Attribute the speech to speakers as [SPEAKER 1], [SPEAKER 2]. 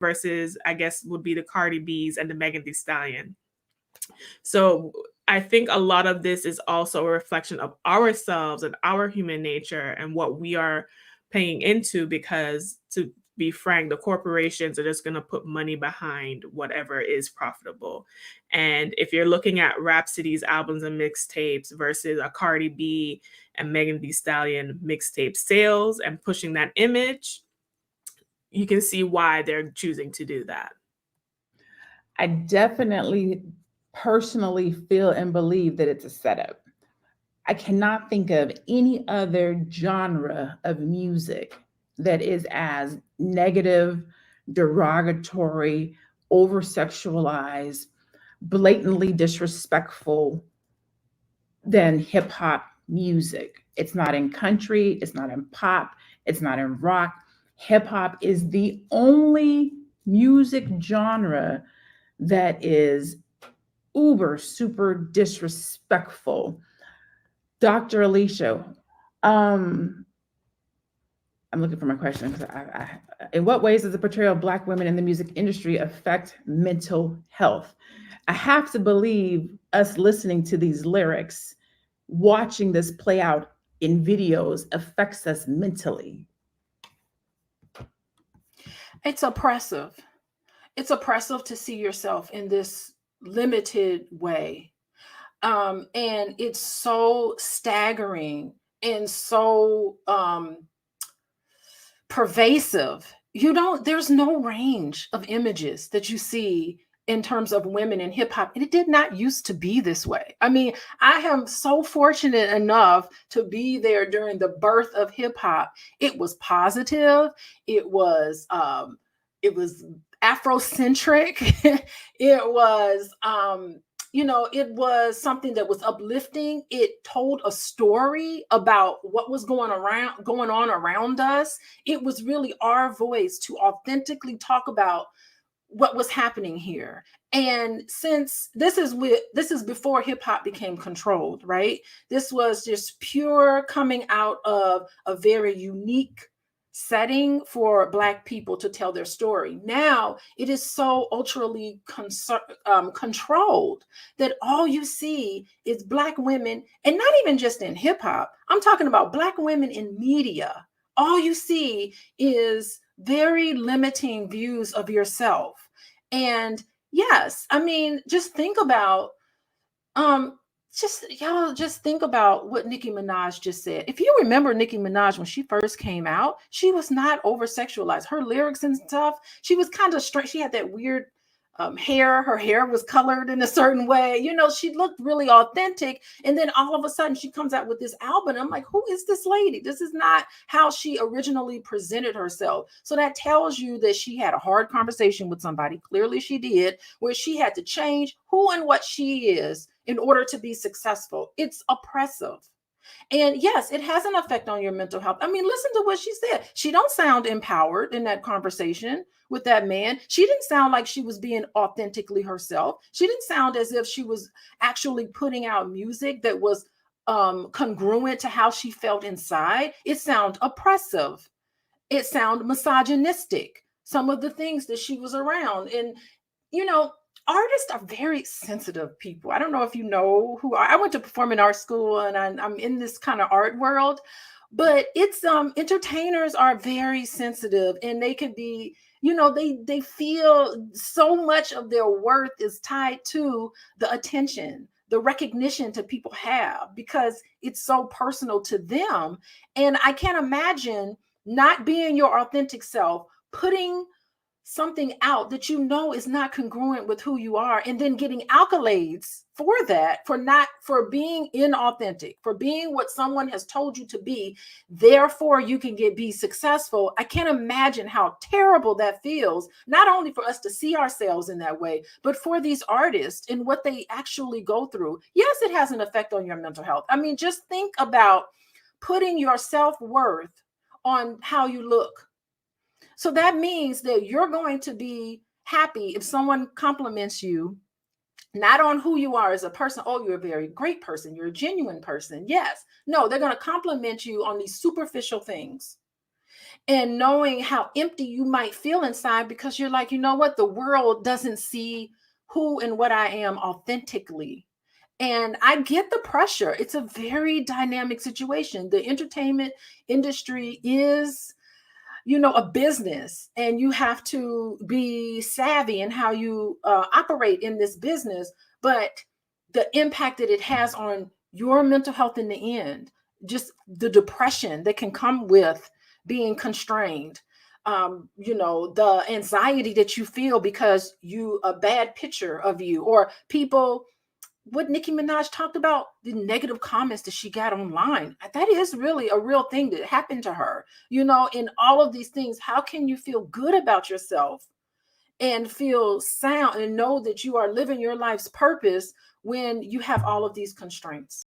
[SPEAKER 1] versus, I guess, would be the Cardi B's and the Megan Thee Stallion. So I think a lot of this is also a reflection of ourselves and our human nature and what we are paying into, because, to be frank, the corporations are just going to put money behind whatever is profitable. And if you're looking at Rhapsody's albums and mixtapes versus a Cardi B and Megan Thee Stallion mixtape sales and pushing that image, you can see why they're choosing to do that.
[SPEAKER 2] I definitely personally feel and believe that it's a setup. I cannot think of any other genre of music that is as negative, derogatory, over sexualized, blatantly disrespectful than hip hop music. It's not in country, it's not in pop, it's not in rock. Hip hop is the only music genre that is uber super disrespectful. Dr. Alicia, um, I'm looking for my question. In what ways does the portrayal of Black women in the music industry affect mental health? I have to believe us listening to these lyrics, watching this play out in videos affects us mentally.
[SPEAKER 3] It's oppressive. It's oppressive to see yourself in this limited way. And it's so staggering and so pervasive. There's no range of images that you see in terms of women in hip hop. And it did not used to be this way. I mean, I am so fortunate enough to be there during the birth of hip hop. It was positive. It was Afrocentric. It was, it was something that was uplifting. It told a story about what was going on around us. It was really our voice to authentically talk about what was happening here. And since this is before hip hop became controlled, right? This was just pure coming out of a very unique setting for Black people to tell their story. Now it is so ultrally controlled that all you see is Black women, and not even just in hip hop. I'm talking about Black women in media. All you see is very limiting views of yourself. And yes, I mean, just think about just think about what Nicki Minaj just said. If you remember Nicki Minaj when she first came out, she was not over sexualized. Her lyrics and stuff, she was kind of straight. She had that weird hair. Her hair was colored in a certain way. She looked really authentic. And then all of a sudden she comes out with this album. I'm like, who is this lady? This is not how she originally presented herself. So that tells you that she had a hard conversation with somebody. Clearly she did, where she had to change who and what she is in order to be successful. It's oppressive. And yes, it has an effect on your mental health. I mean, listen to what she said. She don't sound empowered in that conversation with that man. She didn't sound like she was being authentically herself. She didn't sound as if she was actually putting out music that was congruent to how she felt inside. It sounded oppressive. It sounded misogynistic. Some of the things that she was around. And, artists are very sensitive people. I don't know if you know who I went to performing arts school, and I'm in this kind of art world, but it's entertainers are very sensitive, and they could be, they feel so much of their worth is tied to the attention, the recognition that people have, because it's so personal to them. And I can't imagine not being your authentic self, putting something out that is not congruent with who you are, and then getting accolades for that, for being inauthentic, for being what someone has told you to be, therefore you can be successful. I can't imagine how terrible that feels, not only for us to see ourselves in that way, but for these artists and what they actually go through. Yes, it has an effect on your mental health. I mean, just think about putting your self-worth on how you look. So that means that you're going to be happy if someone compliments you, not on who you are as a person. Oh, you're a very great person. You're a genuine person. Yes. No, they're going to compliment you on these superficial things. and knowing how empty you might feel inside because you're like, you know what? The world doesn't see who and what I am authentically. And I get the pressure. It's a very dynamic situation. The entertainment industry is, a business, and you have to be savvy in how you operate in this business. But the impact that it has on your mental health in the end, just the depression that can come with being constrained, the anxiety that you feel because a bad picture of you, or people, what Nicki Minaj talked about, the negative comments that she got online. That is really a real thing that happened to her. In all of these things, how can you feel good about yourself and feel sound and know that you are living your life's purpose when you have all of these constraints?